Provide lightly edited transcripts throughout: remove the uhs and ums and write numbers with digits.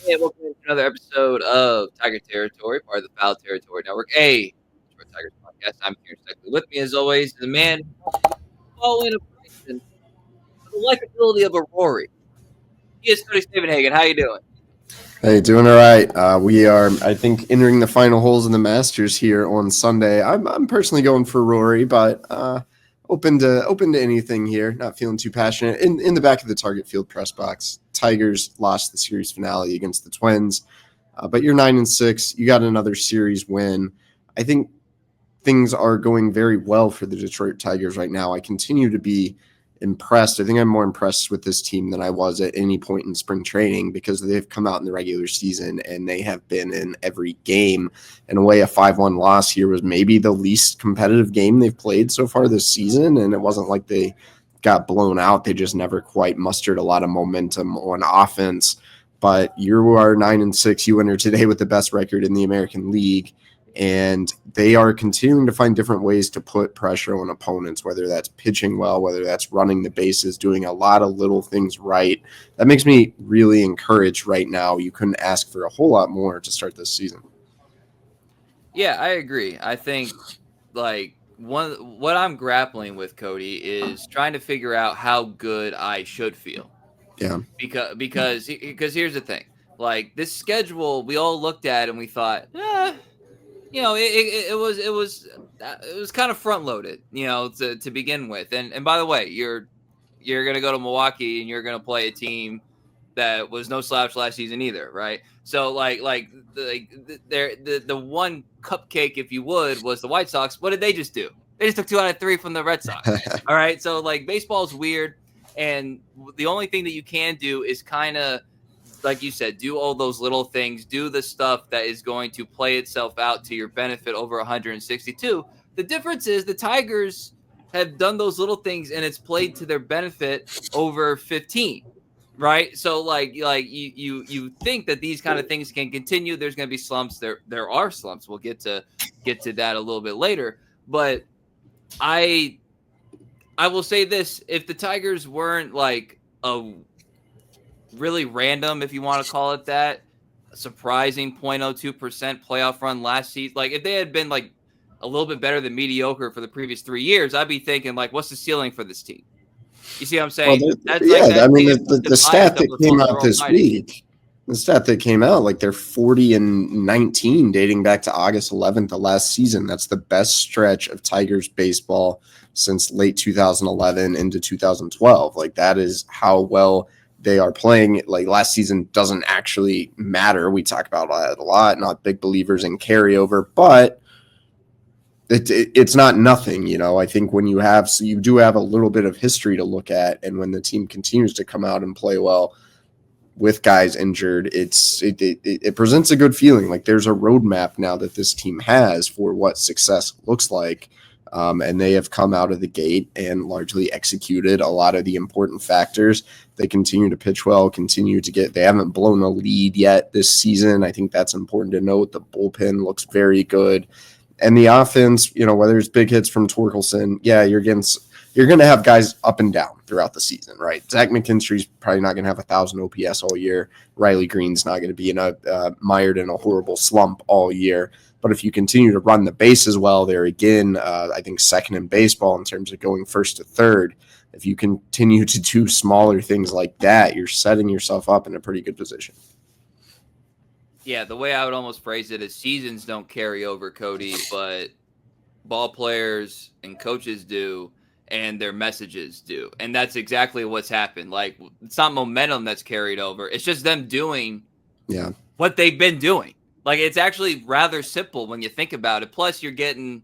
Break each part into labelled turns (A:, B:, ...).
A: Hey, welcome to another episode of Tiger Territory, part of the Foul Territory Network. A Detroit Tigers podcast. I'm Kieran Stecklet. With me, as always, the man following a Bryson with the likability of a Rory. He is Cody Stavenhagen. How you doing?
B: Hey, doing all right. We are, I think, entering the final holes in the Masters here on Sunday. I'm personally going for Rory, but open to anything here. Not feeling too passionate. In the back of the Target Field press box, Tigers lost the series finale against the Twins, but you're 9-6. You got another series win. I think things are going very well for the Detroit Tigers right now. I continue to be impressed. I think I'm more impressed with this team than I was at any point in spring training because they've come out in the regular season and they have been in every game. In a way, a 5-1 loss here was maybe the least competitive game they've played so far this season, and it wasn't like they got blown out. They just never quite mustered a lot of momentum on offense. But you are 9-6. You enter today with the best record in the American League. And they are continuing to find different ways to put pressure on opponents, whether that's pitching well, whether that's running the bases, doing a lot of little things right. That makes me really encouraged right now. You couldn't ask for a whole lot more to start this season.
A: Yeah, I agree. I think what I'm grappling with, Cody, is trying to figure out how good I should feel.
B: Yeah.
A: Because here's the thing. Like this schedule, we all looked at and we thought, it was kind of front loaded, to begin with. And by the way, you're gonna go to Milwaukee and you're gonna play a team that was no slouch last season either, right? So the one cupcake, if you would, was the White Sox. What did they just do? They just took 2 out of 3 from the Red Sox. All right, so like baseball's weird, and the only thing that you can do is kind of, like you said, do all those little things, do the stuff that is going to play itself out to your benefit over 162. The difference is the Tigers have done those little things and it's played to their benefit over 15, right? So like you think that these kind of things can continue. There's going to be slumps. There are slumps. We'll get to that a little bit later, but I will say this: if the Tigers weren't like a really random, if you want to call it that, surprising 0.02% playoff run last season. Like if they had been like a little bit better than mediocre for the previous 3 years, I'd be thinking like, what's the ceiling for this team? You see what I'm saying?
B: Well,
A: That's like that
B: I mean,
A: biggest
B: the
A: bias
B: stat
A: of
B: that
A: the
B: came
A: folks
B: out
A: we're all
B: this
A: fighting.
B: week, the stat that came out, like they're 40-19 dating back to August 11th of last season. That's the best stretch of Tigers baseball since late 2011 into 2012. Like that is how well they are playing. Like last season doesn't actually matter. We talk about that a lot, not big believers in carryover, but it's not nothing, I think when you do have a little bit of history to look at, and when the team continues to come out and play well with guys injured, it presents a good feeling. Like there's a roadmap now that this team has for what success looks like, and they have come out of the gate and largely executed a lot of the important factors. They continue to pitch well, they haven't blown a lead yet this season. I think that's important to note. The bullpen looks very good. And the offense, whether it's big hits from Torkelson, you're going to have guys up and down throughout the season, right? Zach McKinstry's probably not going to have 1,000 OPS all year. Riley Greene's not going to be mired in a horrible slump all year. But if you continue to run the bases well, they're again, I think, second in baseball in terms of going first to third. If you continue to do smaller things like that, you're setting yourself up in a pretty good position.
A: Yeah, the way I would almost phrase it is seasons don't carry over, Cody, but ball players and coaches do, and their messages do. And that's exactly what's happened. Like, it's not momentum that's carried over. It's just them doing what they've been doing. Like, it's actually rather simple when you think about it. Plus, you're getting,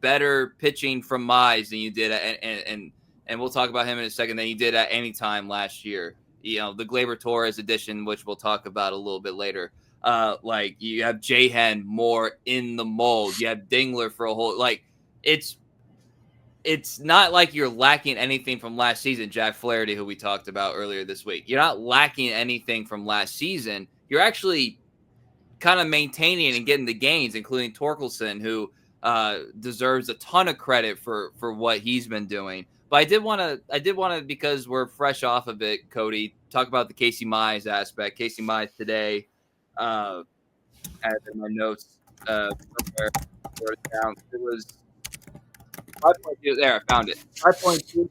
A: better pitching from Mize than you did, and we'll talk about him in a second, than you did at any time last year. The Gleyber Torres edition, which we'll talk about a little bit later. Like you have Jahan more in the mold. You have Dingler for a whole, like it's not like you're lacking anything from last season. Jack Flaherty, who we talked about earlier this week, you're not lacking anything from last season. You're actually kind of maintaining and getting the gains, including Torkelson, who deserves a ton of credit for what he's been doing. But I did want to, because we're fresh off of it, Cody, talk about the Casey Mize aspect. Casey Mize today, I had in my notes somewhere, wrote it down. It was 5.2. There, I found it. 5.2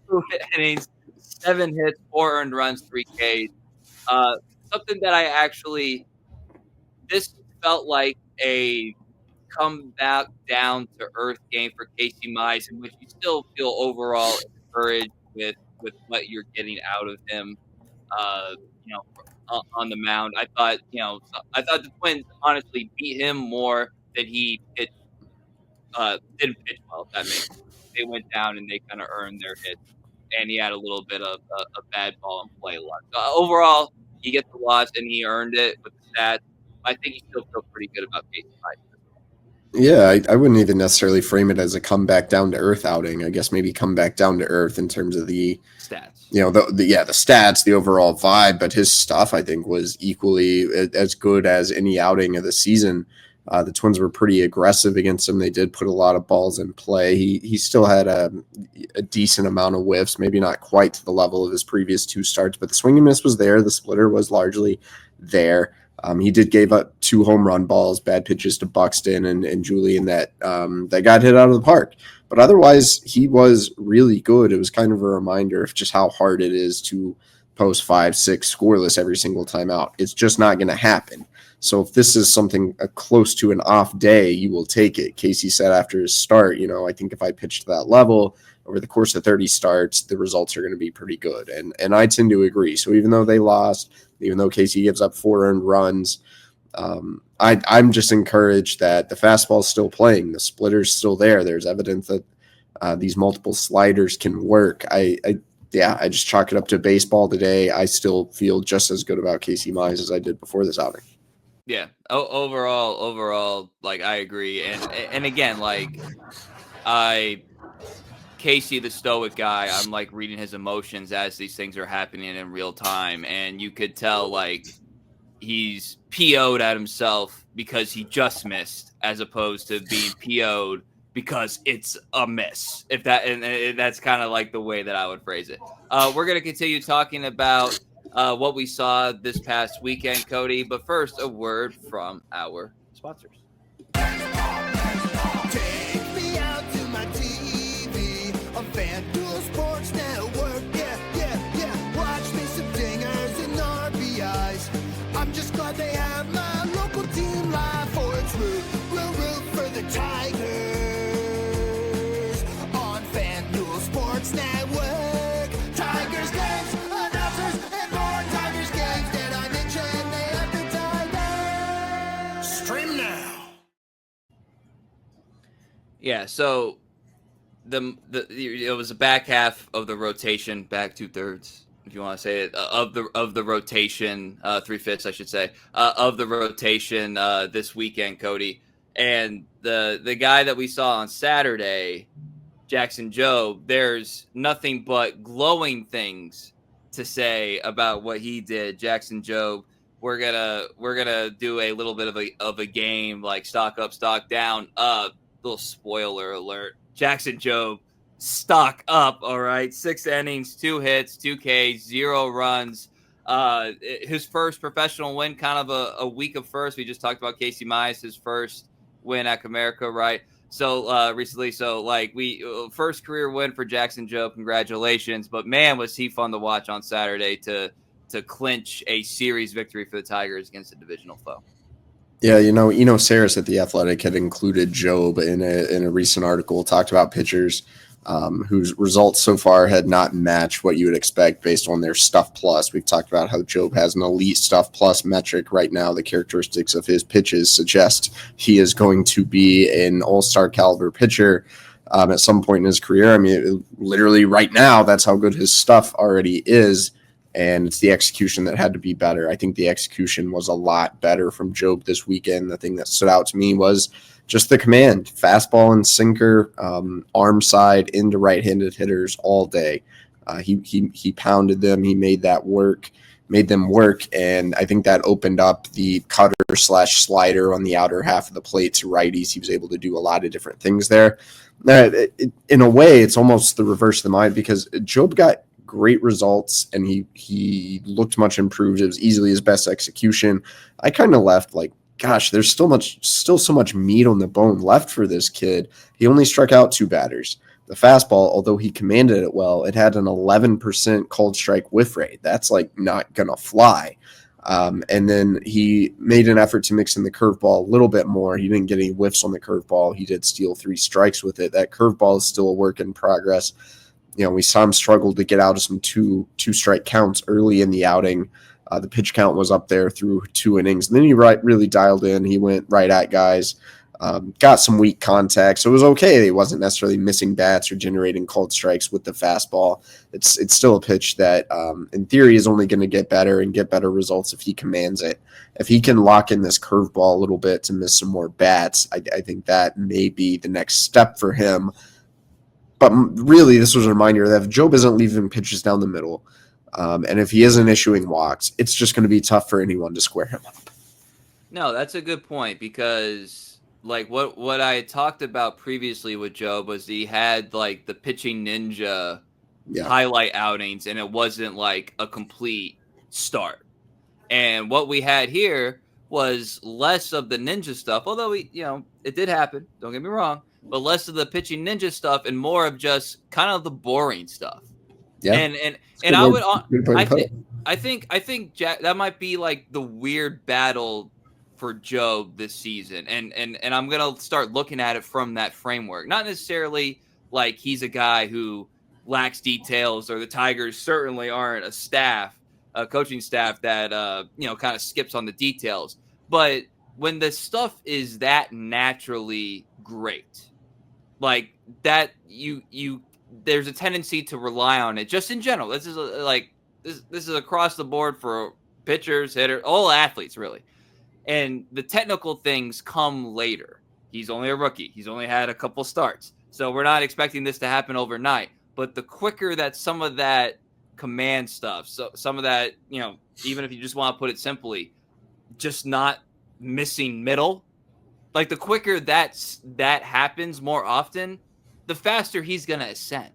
A: innings, 7 hits, 4 earned runs, 3 Ks. Something that I actually, this felt like a come back down to earth game for Casey Mize, in which you still feel overall encouraged with what you're getting out of him. You know, on the mound, I thought the Twins honestly beat him more than he pitched. Didn't pitch well. If that makes sense. They went down and they kind of earned their hits, and he had a little bit of a bad ball and play luck. Overall, he gets the loss and he earned it with the stats. I think he still feels pretty good about Casey Mize.
B: Yeah, I wouldn't even necessarily frame it as a comeback down to earth outing. I guess maybe come back down to earth in terms of the
A: stats.
B: The stats, the overall vibe, but his stuff I think was equally as good as any outing of the season. The Twins were pretty aggressive against him. They did put a lot of balls in play. He still had a decent amount of whiffs, maybe not quite to the level of his previous 2 starts, but the swing and miss was there. The splitter was largely there. He did gave up 2 home run balls, bad pitches to Buxton and Julian that got hit out of the park. But otherwise, he was really good. It was kind of a reminder of just how hard it is to post 5-6 scoreless every single time out. It's just not going to happen. So if this is something close to an off day, you will take it. Casey said after his start, I think if I pitch to that level over the course of 30 starts, the results are going to be pretty good. And I tend to agree. So even though they lost, even though Casey gives up 4 earned runs, I'm just encouraged that the fastball is still playing. The splitter's still there. There's evidence that these multiple sliders can work. I just chalk it up to baseball today. I still feel just as good about Casey Mize as I did before this outing.
A: Yeah. Overall, like I agree. And again, like Casey, the stoic guy, I'm like reading his emotions as these things are happening in real time. And you could tell like he's PO'd at himself because he just missed, as opposed to being PO'd because it's a miss. If that, and that's kind of like the way that I would phrase it. We're going to continue talking about what we saw this past weekend, Cody. But first, a word from our sponsors.
C: Take me out to my TV on FanDuel Sports Network. Yeah. Watch me some dingers and RBIs. I'm just glad they have my local team live for its root for the Tigers on FanDuel Sports Network. Tigers games, announcers, and more Tigers games. Did I mention they have the Tigers? Stream now.
A: Yeah, so it was the back half of the rotation, back 2/3, if you want to say it, of the rotation, 3/5, I should say, of the rotation this weekend, Cody. And the guy that we saw on Saturday, Jackson Jobe, there's nothing but glowing things to say about what he did. Jackson Jobe, we're gonna do a little bit of a game, like stock up, stock down. Little spoiler alert. Jackson Jobe, stock up, all right. 6 innings, 2 hits, 2 Ks, 0 runs. His first professional win, kind of a week of first. We just talked about Casey Mize, his first win at Comerica, right? So recently, first career win for Jackson Jobe. Congratulations. But man, was he fun to watch on Saturday to clinch a series victory for the Tigers against a divisional foe.
B: Yeah, Saris at The Athletic had included Jobe in a recent article, talked about pitchers whose results so far had not matched what you would expect based on their stuff plus. We've talked about how Jobe has an elite stuff plus metric right now. The characteristics of his pitches suggest he is going to be an all-star caliber pitcher at some point in his career. I mean, literally right now, that's how good his stuff already is. And it's the execution that had to be better. I think the execution was a lot better from Jobe this weekend. The thing that stood out to me was just the command, fastball and sinker, arm side into right-handed hitters all day. He pounded them. He made them work, and I think that opened up the cutter/slider on the outer half of the plate to righties. He was able to do a lot of different things there. In a way, it's almost the reverse of the mind, because Jobe got great results and he looked much improved. It was easily his best execution. I kind of left like, gosh, there's still so much meat on the bone left for this kid. He only struck out 2 batters. The fastball, although he commanded it well, it had an 11% called strike whiff rate. That's like not gonna fly. And then he made an effort to mix in the curveball a little bit more. He didn't get any whiffs on the curveball. He did steal 3 strikes with it. That curveball is still a work in progress. We saw him struggle to get out of some two-strike counts early in the outing. The pitch count was up there through 2 innings. And then he really dialed in. He went right at guys, got some weak contact. So it was okay. He wasn't necessarily missing bats or generating called strikes with the fastball. It's still a pitch that, in theory, is only going to get better and get better results if he commands it. If he can lock in this curveball a little bit to miss some more bats, I think that may be the next step for him. But really, this was a reminder that if Jobe isn't leaving pitches down the middle, and if he isn't issuing walks, it's just going to be tough for anyone to square him up.
A: No, that's a good point, because like what I had talked about previously with Jobe was he had like the pitching ninja highlight outings, and it wasn't like a complete start. And what we had here was less of the ninja stuff, although it did happen. Don't get me wrong. But less of the pitching ninja stuff and more of just kind of the boring stuff. Yeah. And I think Jack, that might be like the weird battle for Jobe this season. And I'm going to start looking at it from that framework. Not necessarily like he's a guy who lacks details, or the Tigers certainly aren't a coaching staff that kind of skips on the details. But when the stuff is that naturally great, like that, there's a tendency to rely on it just in general. This is across the board for pitchers, hitters, all athletes really. And the technical things come later. He's only a rookie. He's only had a couple starts. So we're not expecting this to happen overnight. But the quicker that some of that command stuff, so some of that, even if you just want to put it simply, just not missing middle, like the quicker that happens more often, the faster he's gonna ascend,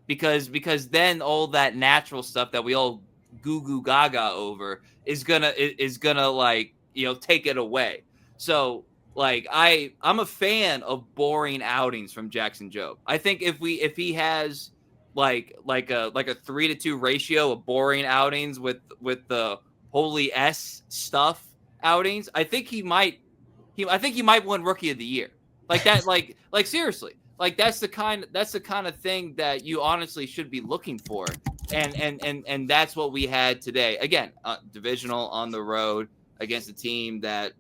A: because then all that natural stuff that we all goo goo gaga over is gonna like take it away. So like I'm a fan of boring outings from Jackson Jobe. I think if he has like a 3-2 ratio of boring outings with the holy S stuff outings, I think he might win Rookie of the Year. Like that, like seriously. Like that's the kind of thing that you honestly should be looking for. And that's what we had today. Again, divisional on the road against a team that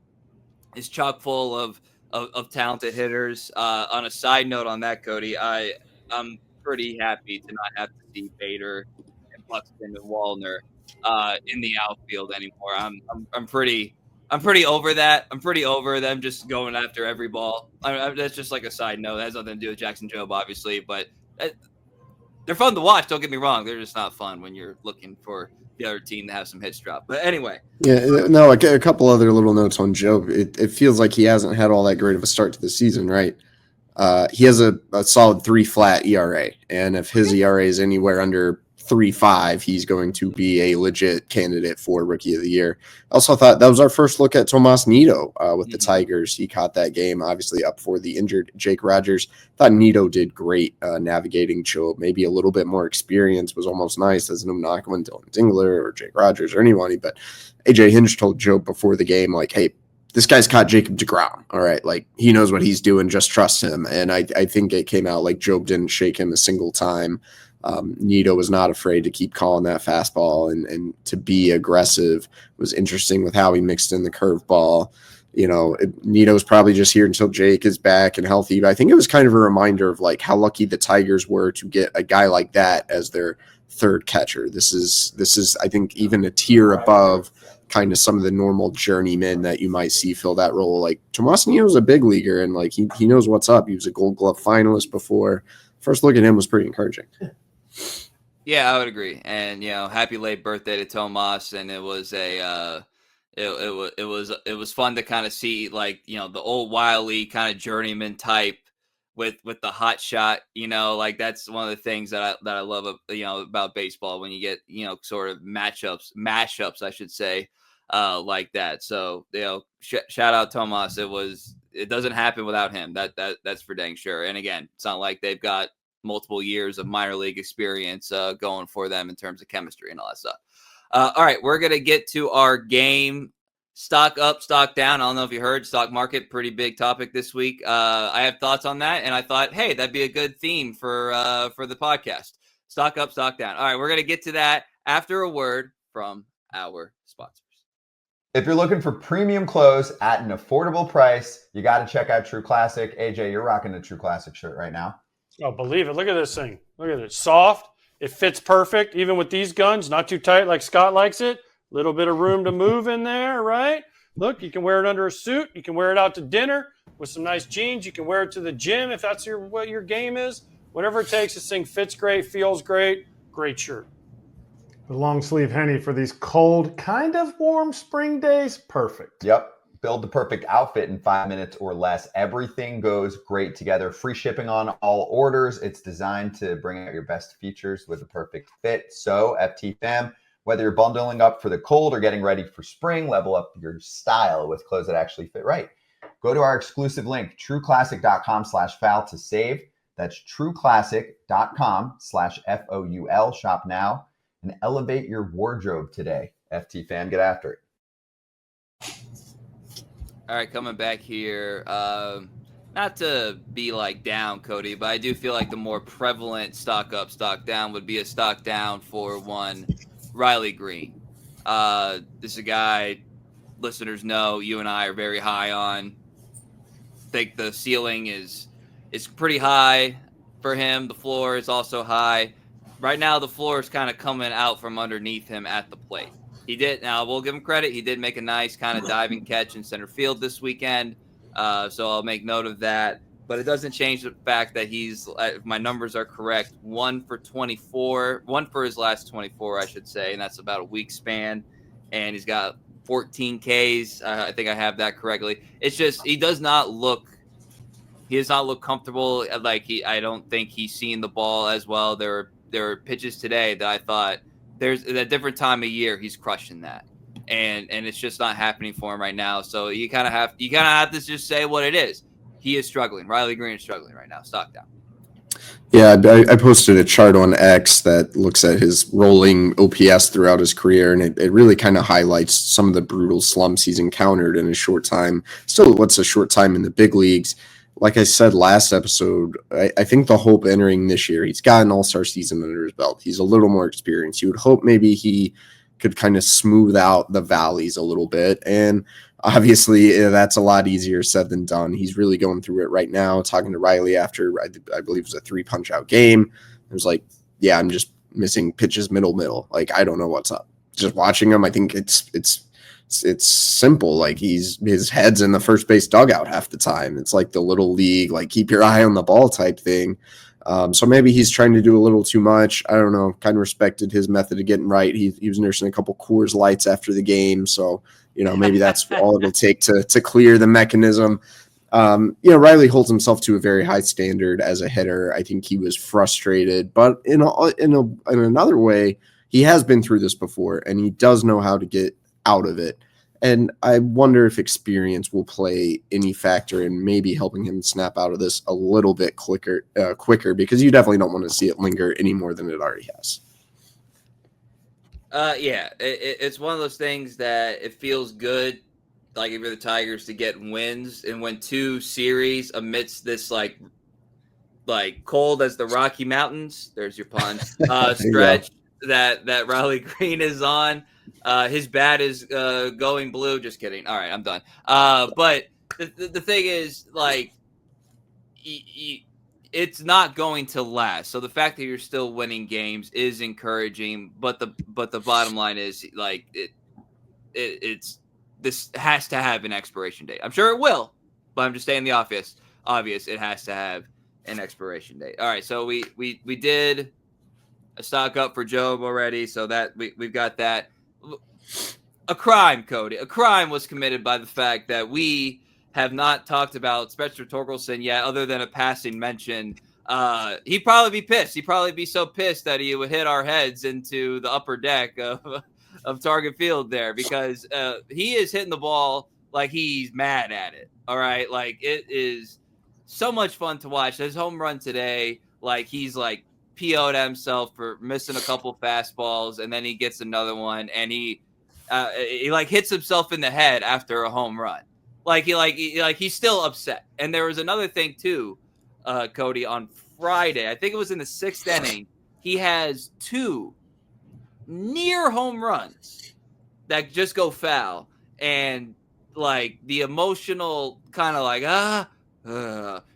A: is chock full of talented hitters. On a side note on that, Cody, I'm pretty happy to not have to see Bader and Buxton and Wallner in the outfield anymore. I'm pretty over that. I'm pretty over them just going after every ball. That's just like a side note. That has nothing to do with Jackson Jobe, obviously, but they're fun to watch. Don't get me wrong. They're just not fun when you're looking for the other team to have some hits drop. But anyway.
B: Yeah, no, a couple other little notes on Jobe. It feels like he hasn't had all that great of a start to the season, right? He has a solid 3 flat ERA, and if his ERA is anywhere under 3.5, he's going to be a legit candidate for Rookie of the Year. I also thought that was our first look at Tomas Nido with the Tigers. He caught that game, obviously up for the injured Jake Rogers. Thought Nido did great navigating Jobe. Maybe a little bit more experience was almost nice as no knock on Dylan Dingler or Jake Rogers or anyone. But AJ Hinch told Jobe before the game, like, hey, this guy's caught Jacob deGrom. All right, like he knows what he's doing. Just trust him. And I think it came out like Jobe didn't shake him a single time. Nido was not afraid to keep calling that fastball and to be aggressive. It was interesting with how he mixed in the curveball. Nido's probably just here until Jake is back and healthy. But I think it was kind of a reminder of like how lucky the Tigers were to get a guy like that as their third catcher. This is I think even a tier above kind of some of the normal journeymen that you might see fill that role. Like Tomas Nido's a big leaguer and like he knows what's up. He was a Gold Glove finalist before. First look at him was pretty encouraging.
A: Yeah, I would agree. And happy late birthday to Tomas. And it was it was fun to kind of see the old wily kind of journeyman type with the hot shot. That's one of the things that I love about baseball, when you get sort of mashups I should say, like that. So shout out Tomas. It doesn't happen without him. That's for dang sure. And again, it's not like they've got multiple years of minor league experience going for them in terms of chemistry and all that stuff. All right, we're going to get to our game. Stock up, stock down. I don't know if you heard, stock market, pretty big topic this week. I have thoughts on that, and I thought, hey, that'd be a good theme for the podcast. Stock up, stock down. All right, we're going to get to that after a word from our sponsors.
D: If you're looking for premium clothes at an affordable price, you got to check out True Classic. AJ, you're rocking the True Classic shirt right now.
E: Oh, believe it. Look at this thing. Look at it. Soft. It fits perfect, even with these guns. Not too tight like Scott likes it. Little bit of room to move in there, right? Look, you can wear it under a suit. You can wear it out to dinner with some nice jeans. You can wear it to the gym if that's what your game is. Whatever it takes, this thing fits great, feels great. Great shirt.
F: The long sleeve Henny for these cold, kind of warm spring days. Perfect.
D: Yep. Build the perfect outfit in 5 minutes or less. Everything goes great together. Free shipping on all orders. It's designed to bring out your best features with a perfect fit. So, FT fam, whether you're bundling up for the cold or getting ready for spring, level up your style with clothes that actually fit right. Go to our exclusive link, trueclassic.com/foul to save. That's trueclassic.com/FOUL. Shop now and elevate your wardrobe today. FT fam, get after it.
A: All right, coming back here. Not to be down, Cody, but I do feel like the more prevalent stock up, stock down would be a stock down for one Riley Greene. This is a guy listeners know you and I are very high on. I think the ceiling is pretty high for him. The floor is also high. Right now, the floor is kind of coming out from underneath him at the plate. Now we'll give him credit. He did make a nice kind of diving catch in center field this weekend. So I'll make note of that. But it doesn't change the fact that he's, if my numbers are correct, 1 for 24, 1 for his last 24, I should say. And that's about a week span. And he's got 14 Ks. I think I have that correctly. It's just, he does not look comfortable. I don't think he's seeing the ball as well. There were pitches today that I thought, there's a different time of year he's crushing that, and it's just not happening for him right now. So you kind of have to just say what it is. He is struggling. Riley Greene is struggling right now. Stock down.
B: Yeah, I posted a chart on X that looks at his rolling OPS throughout his career, and it really kind of highlights some of the brutal slumps he's encountered in a short time. Still, what's a short time in the big leagues? Like I said last episode, I think the hope entering this year, he's got an all-star season under his belt. He's a little more experienced. You would hope maybe he could kind of smooth out the valleys a little bit. And obviously, that's a lot easier said than done. He's really going through it right now. Talking to Riley after, I believe it was a 3-punch-out game. It was like, yeah, I'm just missing pitches middle. Like, I don't know what's up. Just watching him, I think it's simple. Like, his head's in the first base dugout half the time. It's like the little league, like keep your eye on the ball type thing. So maybe he's trying to do a little too much. I don't know. Kind of respected his method of getting right. He was nursing a couple Coors Lights after the game. So, maybe that's all it'll take to clear the mechanism. Riley holds himself to a very high standard as a hitter. I think he was frustrated, but in another way, he has been through this before and he does know how to get out of it. And I wonder if experience will play any factor in maybe helping him snap out of this a little bit quicker, because you definitely don't want to see it linger any more than it already has.
A: It's one of those things that it feels good, like if you're the Tigers, to get wins and win 2 series amidst this like cold as the Rocky Mountains. There's your pun. Stretch that Riley Greene is on. His bat is going blue. Just kidding. All right, I'm done. But the thing is, it's not going to last. So the fact that you're still winning games is encouraging. But the bottom line is, it's this has to have an expiration date. I'm sure it will, but I'm just saying the obvious. It has to have an expiration date. All right, so we did a stock up for Jobe already, so that we've got that. A crime, Cody. A crime was committed by the fact that we have not talked about Spencer Torkelson yet, other than a passing mention. He'd probably be pissed. He'd probably be so pissed that he would hit our heads into the upper deck of Target Field there, because he is hitting the ball like he's mad at it. All right. Like, it is so much fun to watch. His home run today, like, he's like PO'd himself for missing a couple fastballs, and then he gets another one, and he like hits himself in the head after a home run. He's still upset. And there was another thing too, Cody, on Friday. I think it was in the 6th inning. He has 2 near home runs that just go foul, and like the emotional kind of like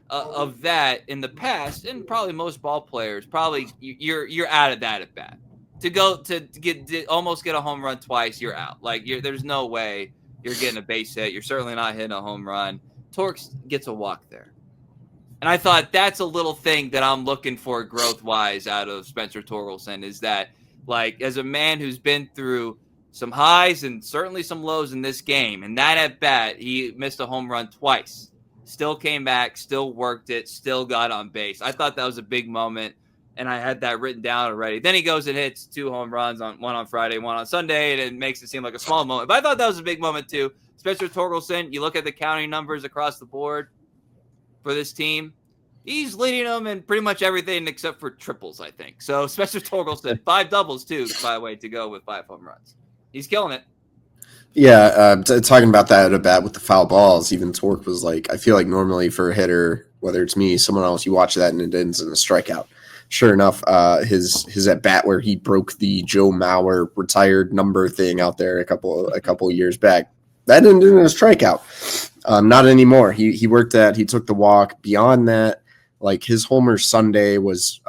A: of that in the past, and probably most ball players, probably you're out of that at bat. To almost get a home run twice, you're out. Like, there's no way you're getting a base hit. You're certainly not hitting a home run. Torks gets a walk there. And I thought that's a little thing that I'm looking for growth-wise out of Spencer Torkelson, is that, like, as a man who's been through some highs and certainly some lows in this game, and that at bat, he missed a home run twice. Still came back, still worked it, still got on base. I thought that was a big moment, and I had that written down already. Then he goes and hits 2 home runs, one on Friday, one on Sunday, and it makes it seem like a small moment. But I thought that was a big moment too. Spencer Torkelson, you look at the counting numbers across the board for this team, he's leading them in pretty much everything except for triples, I think. So Spencer Torkelson, 5 doubles too, by the way, to go with 5 home runs. He's killing it.
B: Yeah, talking about that at bat with the foul balls, even Torque was like, I feel like normally for a hitter, whether it's me, someone else, you watch that and it ends in a strikeout. Sure enough, his at bat where he broke the Joe Mauer retired number thing out there a couple years back, that ended in a strikeout. Not anymore. He worked that. He took the walk. Beyond that, like, his homer Sunday was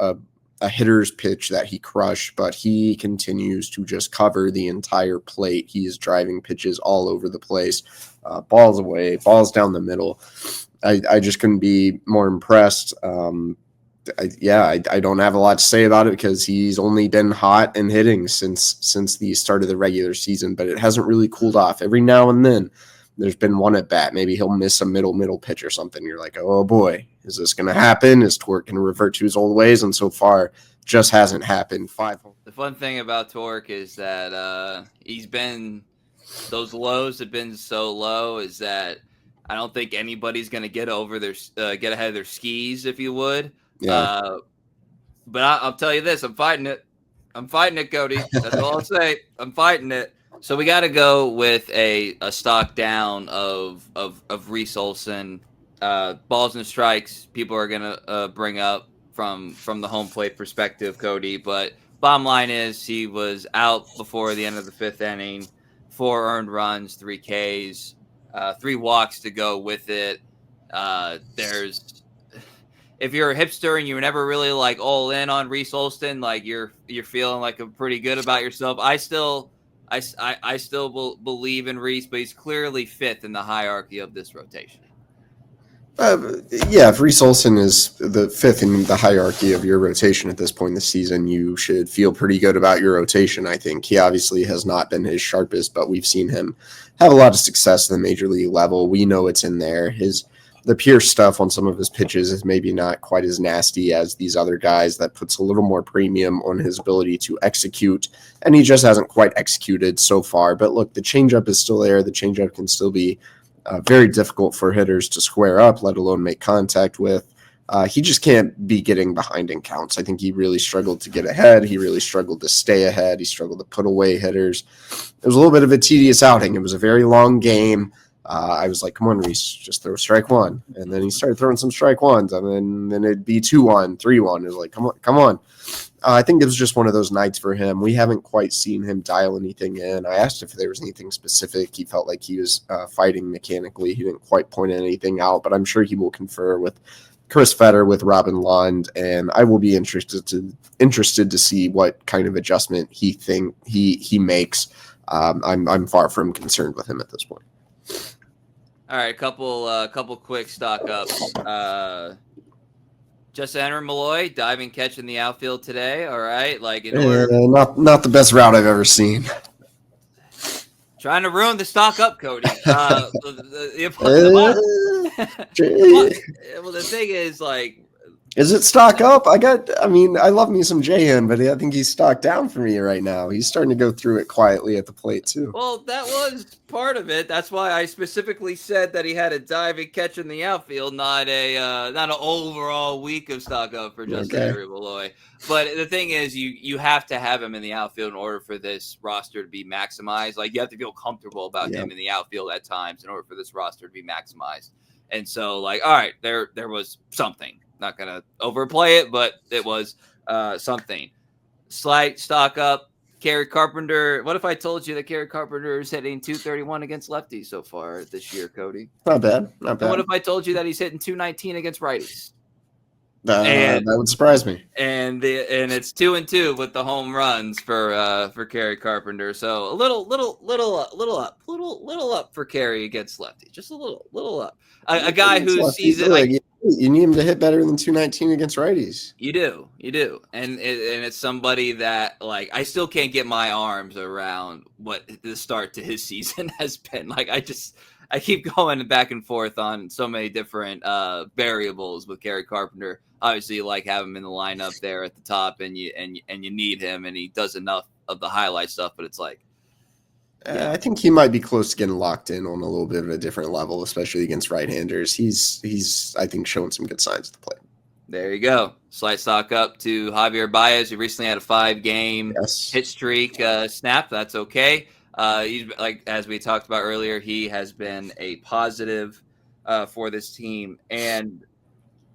B: a hitter's pitch that he crushed, but he continues to just cover the entire plate. He is driving pitches all over the place, balls away, balls down the middle. I just couldn't be more impressed. I don't have a lot to say about it because he's only been hot and hitting since the start of the regular season, but it hasn't really cooled off. Every now and then there's been one at bat. Maybe he'll miss a middle pitch or something. You're like, oh boy, is this going to happen? Is Torque going to revert to his old ways? And so far, just hasn't happened. 5.
A: The fun thing about Torque is that those lows have been so low, is that I don't think anybody's going to get ahead of their skis, if you would.
B: Yeah.
A: But I'll tell you this, I'm fighting it, Cody. That's all I'll say. I'm fighting it. So we got to go with a stock down of Reese Olson. Balls and strikes, people are going to bring up from the home plate perspective, Cody. But bottom line is, he was out before the end of the 5th inning, 4 earned runs, 3 Ks, 3 walks to go with it. If you're a hipster and you were never really like all in on Reese Olson, like you're feeling like pretty good about yourself. I still believe in Reese, but he's clearly 5th in the hierarchy of this rotation.
B: If Reese Olson is the 5th in the hierarchy of your rotation at this point in the season, you should feel pretty good about your rotation. I think he obviously has not been his sharpest, but we've seen him have a lot of success at the major league level. We know it's in there. The pure stuff on some of his pitches is maybe not quite as nasty as these other guys. That puts a little more premium on his ability to execute, and he just hasn't quite executed so far. But look, the changeup is still there. The changeup can still be very difficult for hitters to square up, let alone make contact with. He just can't be getting behind in counts. I think he really struggled to get ahead. He really struggled to stay ahead. He struggled to put away hitters. It was a little bit of a tedious outing. It was a very long game. I was like, come on, Reese, just throw strike one. And then he started throwing some strike ones, and then it'd be 2-1, 3-1. It was like, come on. I think it was just one of those nights for him. We haven't quite seen him dial anything in. I asked if there was anything specific. He felt like he was fighting mechanically. He didn't quite point anything out, but I'm sure he will confer with Chris Fetter, with Robin Lund, and I will be interested to see what kind of adjustment he makes. I'm far from concerned with him at this point.
A: All right, couple quick stock ups. Just Henry Malloy diving catch in the outfield today. All right, like in order,
B: not the best route I've ever seen.
A: trying to ruin the stock up, Cody. Well, the thing is, like,
B: is it stock up? I love me some Jahan, but I think he's stock down for me right now. He's starting to go through it quietly at the plate too.
A: Well, that was part of it. That's why I specifically said that he had a diving catch in the outfield, not an overall week of stock up for Justin Henry Malloy. But the thing is, you have to have him in the outfield in order for this roster to be maximized. Like, you have to feel comfortable about him in the outfield at times in order for this roster to be maximized. And so, like, all right, there was something. Not going to overplay it, but it was something. Slight stock up. Kerry Carpenter. What if I told you that Kerry Carpenter is hitting 231 against lefties so far this year, Cody?
B: Not bad.
A: And what if I told you that he's hitting 219 against righties?
B: That would surprise me.
A: And it's 2-2 with the home runs for Kerry Carpenter. So a little up for Kerry against lefty. Just a little up. A guy who sees it like
B: you need him to hit better than 219 against righties.
A: You do, and it's somebody that, like, I still can't get my arms around what the start to his season has been. Like, I keep going back and forth on so many different variables with Kerry Carpenter. Obviously, you like have him in the lineup there at the top, and you need him, and he does enough of the highlight stuff. But it's like,
B: I think he might be close to getting locked in on a little bit of a different level, especially against right-handers. He's I think showing some good signs at the plate.
A: There you go. Slight stock up to Javier Baez, who recently had a 5-game hit streak snap. That's okay. He's, like, as we talked about earlier, he has been a positive for this team. And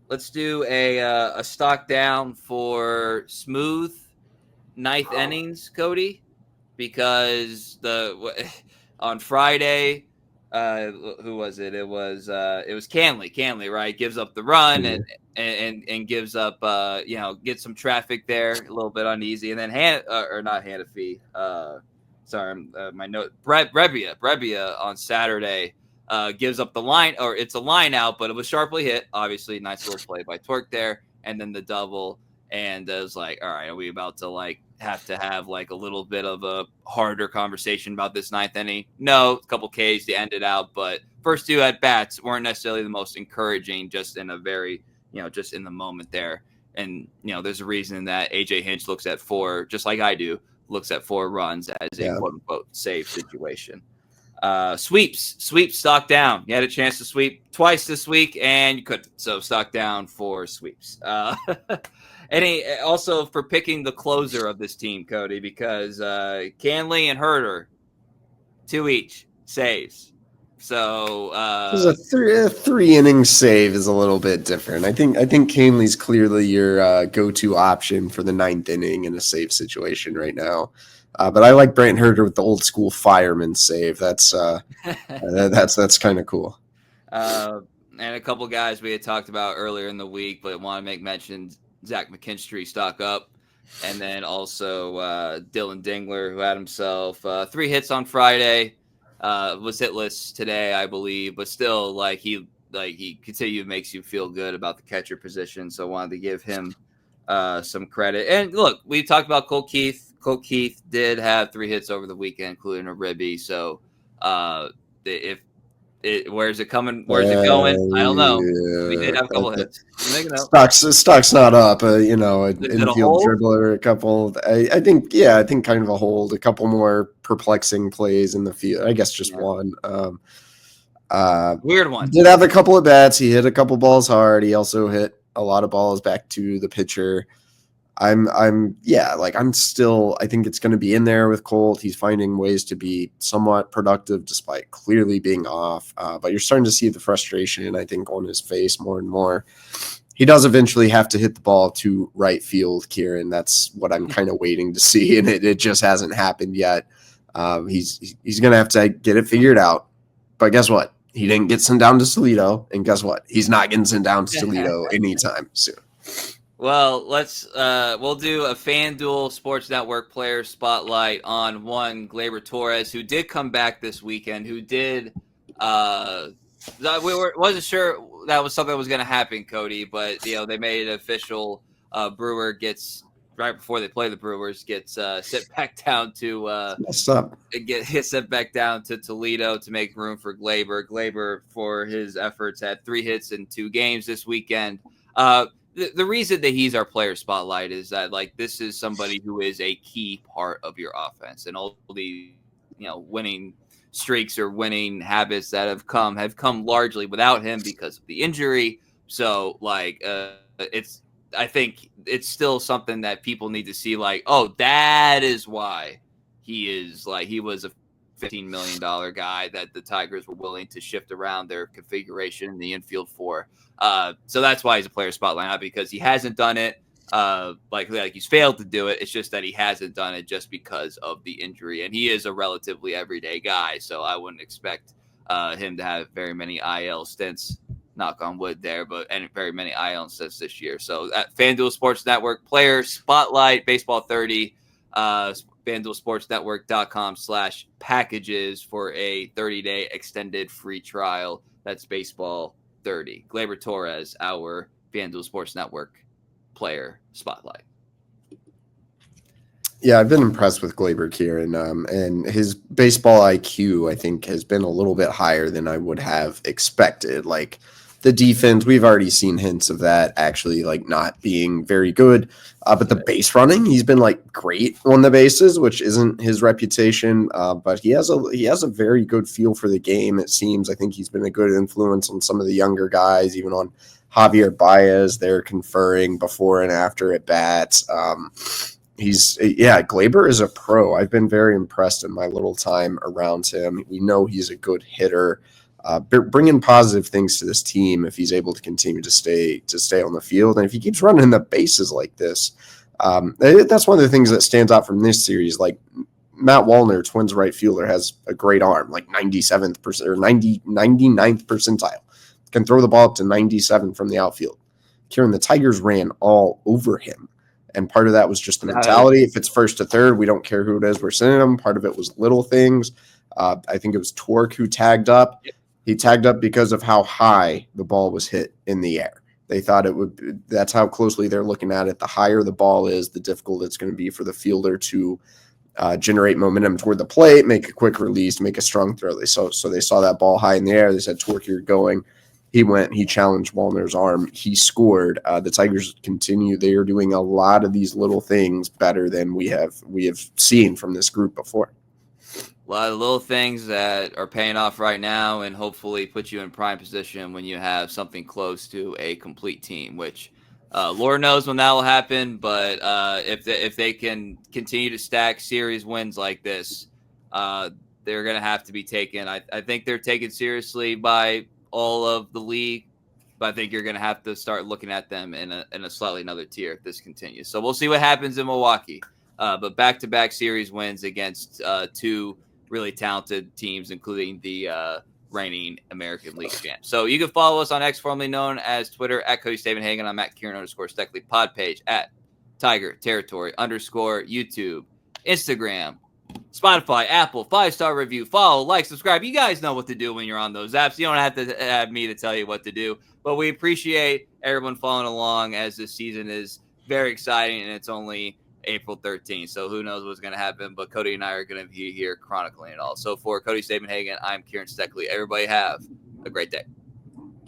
A: let's do a stock down for smooth ninth innings, Cody, because on Friday, who was it? It was Canley. Canley, right? Gives up the run and gives up gets some traffic there, a little bit uneasy, and then Hanafi. Sorry, my note. Brebbia on Saturday gives up the line, or it's a line out, but it was sharply hit. Obviously, nice little play by Torque there, and then the double. And it was like, all right, are we about to have to have a little bit of a harder conversation about this ninth inning? No, a couple Ks to end it out, but first two at bats weren't necessarily the most encouraging, just in a very, just in the moment there. And, there's a reason that AJ Hinch looks at 4, just like I do, looks at 4 runs as a quote unquote safe situation. Sweeps stock down. You had a chance to sweep twice this week and you couldn't. So stock down for sweeps. Also for picking the closer of this team, Cody, because Canley and Herter, 2 each saves. So
B: a 3-inning save is a little bit different. I think Canley's clearly your go-to option for the 9th inning in a save situation right now. But I like Brant Herter with the old school fireman save. That's kind of cool.
A: And a couple guys we had talked about earlier in the week, but want to make mention. Zach McKinstry stock up, and then also Dylan Dingler, who had himself 3 hits on Friday, was hitless today, I believe, but still, he continued makes you feel good about the catcher position. So I wanted to give him some credit. And look, we talked about Colt Keith. Colt Keith did have 3 hits over the weekend, including a ribby. So where's it coming? Where's it going? I don't know. We did have a couple hits.
B: Stock's not up. An infield dribbler, a couple. I think kind of a hold. A couple more perplexing plays in the field. I guess just one.
A: Weird one.
B: Did have a couple of bats. He hit a couple balls hard. He also hit a lot of balls back to the pitcher. I think it's going to be in there with Colt. He's finding ways to be somewhat productive despite clearly being off. But you're starting to see the frustration, I think, on his face more and more. He does eventually have to hit the ball to right field, Kieran. That's what I'm kind of waiting to see, and it just hasn't happened yet. He's going to have to get it figured out. But guess what? He didn't get sent down to Toledo, and guess what? He's not getting sent down to Toledo anytime soon.
A: Well, we'll do a FanDuel Sports Network player spotlight on one Gleyber Torres, who did come back this weekend, who did wasn't sure. that was something that was going to happen, Cody, but they made it official. Brewer gets right before they play the Brewers gets sent back down to
B: Messed up.
A: get sent back down to Toledo to make room for Gleyber. Gleyber, for his efforts, had 3 hits in 2 games this weekend. The reason that he's our player spotlight is that this is somebody who is a key part of your offense, and all the winning streaks or winning habits that have come largely without him because of the injury. So I think it's still something that people need to see. That is why he was a $15 million guy that the Tigers were willing to shift around their configuration in the infield for. So that's why he's a player spotlight, not because he hasn't done it. He's failed to do it. It's just that he hasn't done it just because of the injury. And he is a relatively everyday guy. So I wouldn't expect him to have very many IL stints, knock on wood there, and very many IL stints this year. So at FanDuel Sports Network, player spotlight, baseball 30, FanDuelSportsNetwork.com/packages for a 30-day extended free trial. That's baseball 30. Gleyber Torres, our FanDuel Sports Network player spotlight.
B: Yeah, I've been impressed with Gleyber, Kieran, and his baseball IQ, I think, has been a little bit higher than I would have expected. The defense, we've already seen hints of that actually not being very good. But the base running, he's been great on the bases, which isn't his reputation. But he has a very good feel for the game, it seems. I think he's been a good influence on some of the younger guys, even on Javier Baez. They're conferring before and after at bats. Gleyber is a pro. I've been very impressed in my little time around him. We know he's a good hitter. Bringing positive things to this team if he's able to continue to stay on the field, and if he keeps running the bases like this, that's one of the things that stands out from this series. Matt Wallner, Twins right fielder, has a great arm, 97th or 99th percentile, can throw the ball up to 97 from the outfield. Kieran, the Tigers ran all over him, and part of that was just the mentality. If it's first to third, we don't care who it is we're sending them. Part of it was little things. I think it was Torque who tagged up. He tagged up because of how high the ball was hit in the air. They thought it would. That's how closely they're looking at it. The higher the ball is, the difficult it's going to be for the fielder to generate momentum toward the plate, make a quick release, make a strong throw. So they saw that ball high in the air. They said, "Torque, you're going." He went. He challenged Wallner's arm. He scored. The Tigers continue. They are doing a lot of these little things better than we have seen from this group before.
A: A lot of little things that are paying off right now and hopefully put you in prime position when you have something close to a complete team, which Lord knows when that will happen. But if they can continue to stack series wins like this, they're going to have to be taken. I think they're taken seriously by all of the league, but I think you're going to have to start looking at them in a slightly another tier if this continues. So we'll see what happens in Milwaukee. But back-to-back series wins against 2 really talented teams, including the reigning American League champs. So you can follow us on X, formerly known as Twitter, at Cody Stavenhagen. I'm at Kieran_Stecklet. Pod page at Tiger Territory _ YouTube, Instagram, Spotify, Apple, 5-star review, follow, like, subscribe. You guys know what to do when you're on those apps. You don't have to have me to tell you what to do. But we appreciate everyone following along as this season is very exciting and it's only April 13th. So who knows what's going to happen, but Cody and I are going to be here chronicling it all. So for Cody Stavenhagen, I'm Kieran Stecklet. Everybody have a great day.